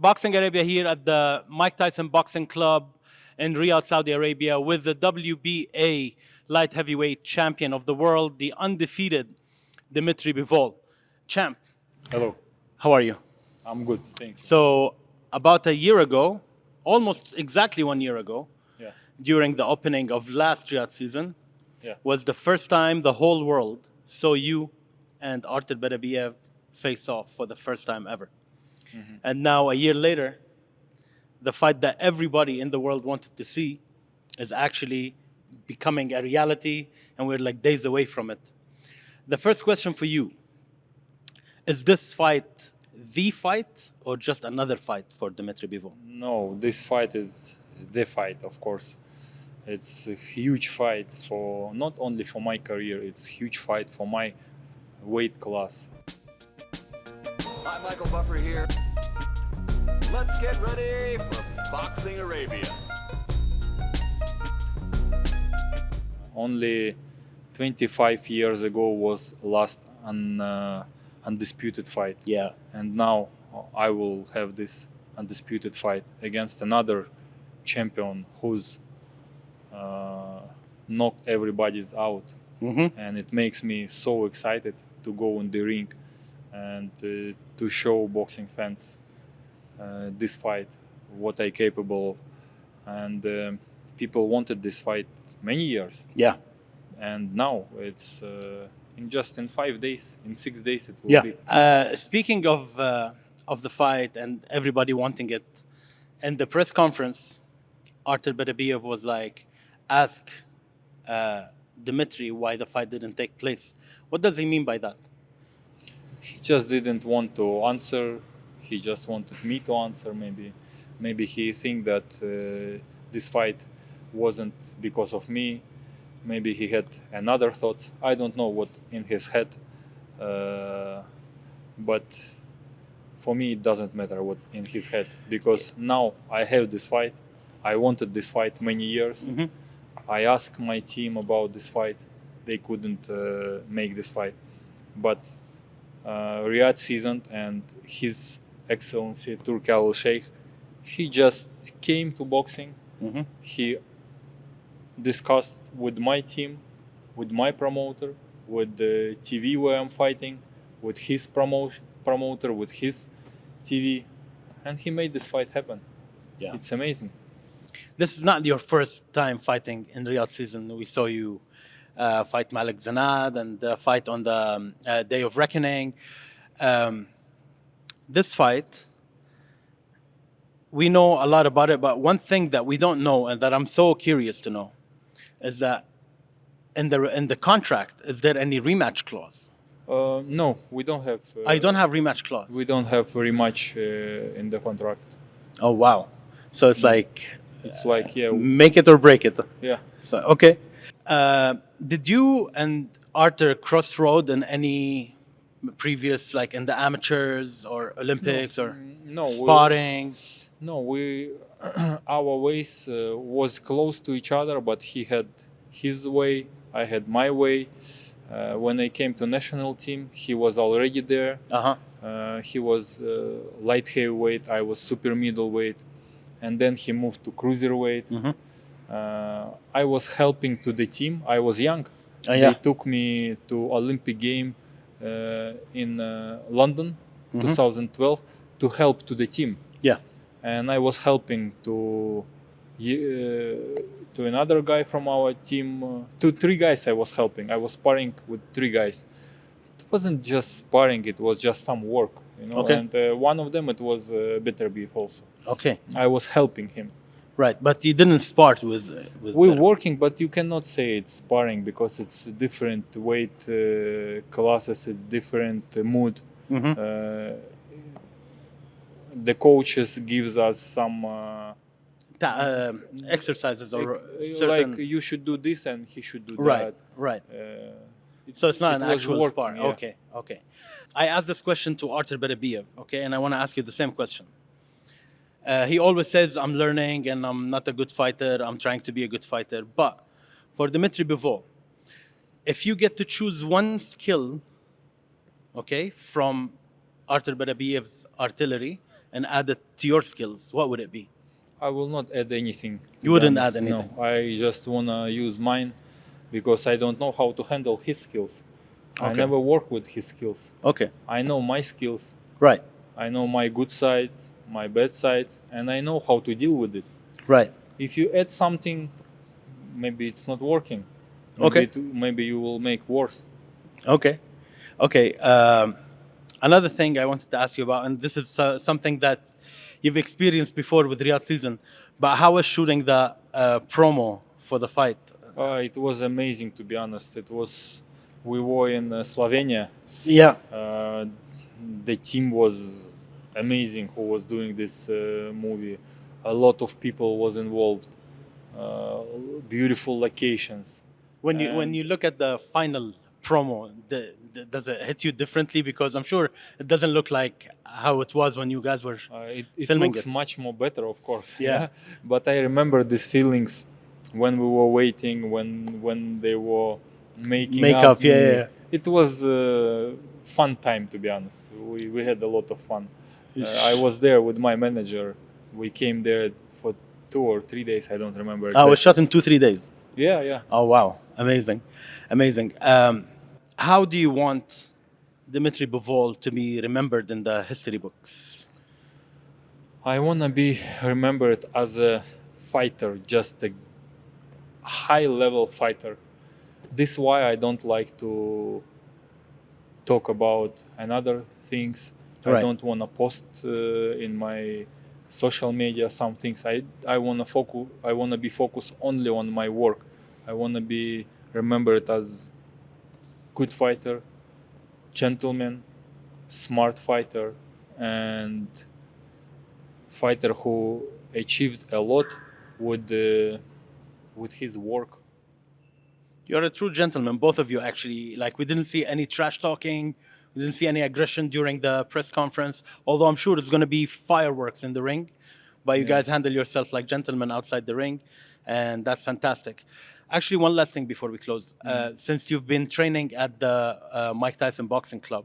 Boxing Arabia here at the Mike Tyson Boxing Club in Riyadh, Saudi Arabia, with the WBA light heavyweight champion of the world, the undefeated Dimitriy Bivol. Champ, Hello, how are you? I'm good, thanks. So, about a year ago, almost exactly 1 year ago, Yeah, during the opening of last Riyadh season, yeah, was the first time the whole world saw you and Artur Beterbiev face off for the first time ever. And now, a year later, the fight that everybody in the world wanted to see is actually becoming a reality, and we're like days away from it. The first question for you, is this fight the fight or just another fight for Dimitriy Bivol? no, this fight is the fight, of course. It's a huge fight for not only for my career, it's a huge fight for my weight class. Hi, Michael Buffer here. Let's get ready for Boxing Arabia. Only 25 years ago was last undisputed fight. Yeah. And now I will have this undisputed fight against another champion who's knocked everybody's out. And it makes me so excited to go in the ring and to show boxing fans this fight, what I'm capable of. And people wanted this fight many years. Yeah. And now it's in 5 days, in 6 days it will be. Speaking of the fight and everybody wanting it, in the press conference, Artur Beterbiev was like, ask Dimitriy why the fight didn't take place. What does he mean by that? He just didn't want to answer. He just wanted me to answer. Maybe he think that this fight wasn't because of me. Maybe he had another thoughts. I don't know what in his head. But for me, it doesn't matter what in his head, because now I have this fight. I wanted this fight many years. I asked my team about this fight. They couldn't make this fight. But Riyadh season and His Excellency Turki Al Sheikh, he just came to boxing. He discussed with my team, with my promoter, with the TV where I'm fighting, with his promoter, with his TV, and he made this fight happen. Yeah. It's amazing. This is not your first time fighting in Riyadh season. We saw you fight Malik Zanad and fight on the Day of Reckoning. This fight, we know a lot about it, but one thing that we don't know and that I'm so curious to know is that in the contract, is there any rematch clause? No, we don't have. I don't have rematch clause. We don't have very much in the contract. Oh wow! So it's like It's like make it or break it. yeah. So okay. Did you and Artur cross road in any previous, like in the amateurs or Olympics or No, sparring? we our ways was close to each other, but he had his way, I had my way. When I came to national team, he was already there. He was light heavyweight, I was super middleweight, and then he moved to cruiserweight. I was helping to the team. I was young. They took me to Olympic game in London, 2012, to help to the team. Yeah. And I was helping to another guy from our team. To 3 guys I was helping. I was sparring with 3 guys. It wasn't just sparring, it was just some work, you know. Okay. And one of them, it was Btrbiev also. Okay. I was helping him. Right, but you didn't spar with We're Better. working, but you cannot say it's sparring because it's different weight classes, a different mood. The coaches gives us some exercises or certain. like you should do this and he should do Right, that. right. So it's not an was actual working, spar. yeah. Okay, okay. I asked this question to Artur Beterbiev, okay, and I want to ask you the same question. He always says, I'm learning and I'm not a good fighter. I'm trying to be a good fighter. But for Dimitriy Bivol, if you get to choose one skill, okay, from Artur Beterbiev's artillery and add it to your skills, what would it be? I will not add anything. to You be wouldn't honest. add anything? No, I just wanna use mine because I don't know how to handle his skills. I Okay. never work with his skills. Okay, I know my skills. right, I know my good sides, my bad sides, and I know how to deal with it. right. If you add something, maybe it's not working. Okay. Maybe you will make worse. Okay. Okay. Another thing I wanted to ask you about, and this is something that you've experienced before with Riyadh season, but how was shooting the promo for the fight? It was amazing, to be honest. We were in Slovenia. Yeah. The team was amazing who was doing this movie. A lot of people was involved. Beautiful locations. When And- you look at the final promo, does it hit you differently? Because I'm sure it doesn't look like how it was when you guys were It filming looks it. much more better, of course. Yeah. But I remember these feelings when we were waiting, when they were making Makeup, up. yeah. It was a fun time, to be honest. We had a lot of fun. I was there with my manager. We came there for 2 or 3 days. I don't remember I exactly. was shot in 2-3 days. Yeah. Oh wow, amazing. How do you want Dimitri Bivol to be remembered in the history books? I want to be remembered as a fighter, just a high-level fighter. This is why I don't like to talk about another things. I Right. don't want to post in my social media some things. I want to focus. I want to be focused only on my work. I want to be remembered as good fighter, gentleman, smart fighter, and fighter who achieved a lot with his work. You're a true gentleman, both of you actually. Like we didn't see any trash talking, we didn't see any aggression during the press conference. Although I'm sure it's going to be fireworks in the ring, but you guys handle yourself like gentlemen outside the ring, and that's fantastic. Actually, one last thing before we close. Since you've been training at the Mike Tyson Boxing Club,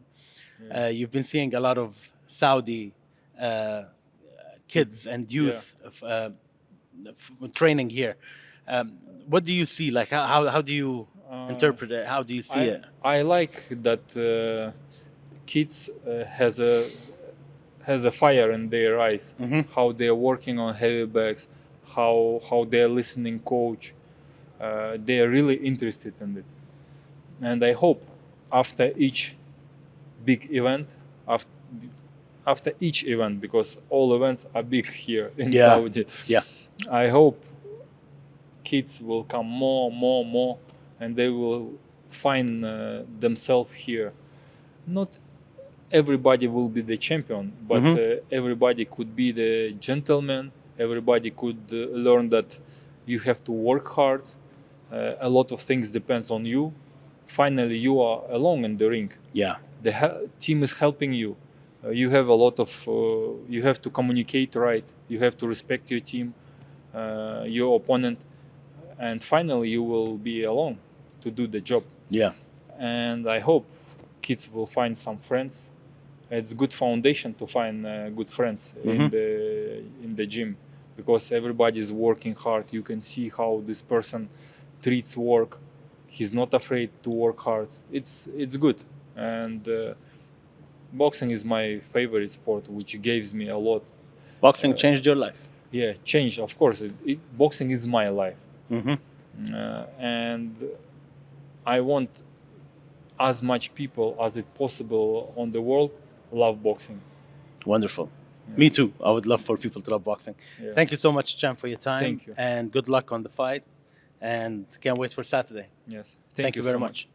you've been seeing a lot of Saudi kids and youth training here. What do you see? Like, how do you interpret it? How do you see it? I like that kids has a fire in their eyes. How they're working on heavy bags, how they're listening coach. They're really interested in it, and I hope after each big event, after each event, because all events are big here in Saudi. Yeah. I hope kids will come more, and they will find themselves here. Not everybody will be the champion, but everybody could be the gentleman. Everybody could learn that you have to work hard. A lot of things depends on you. Finally, you are alone in the ring. Yeah. The team is helping you. You have a lot of. You have to communicate right. You have to respect your team, your opponent, and finally you will be alone to do the job. Yeah. And I hope kids will find some friends. It's good foundation to find good friends in the gym, because everybody is working hard. You can see how this person treats work. He's not afraid to work hard. It's good, and boxing is my favorite sport, which gives me a lot. Boxing changed your life. Yeah, change, of course. Boxing is my life, and I want as much people as it possible on the world love boxing. Wonderful. Me too. I would love for people to love boxing. Yeah. Thank you so much, Champ, for your time. Thank you. And good luck on the fight. And can't wait for Saturday. Yes, Thank you very so much.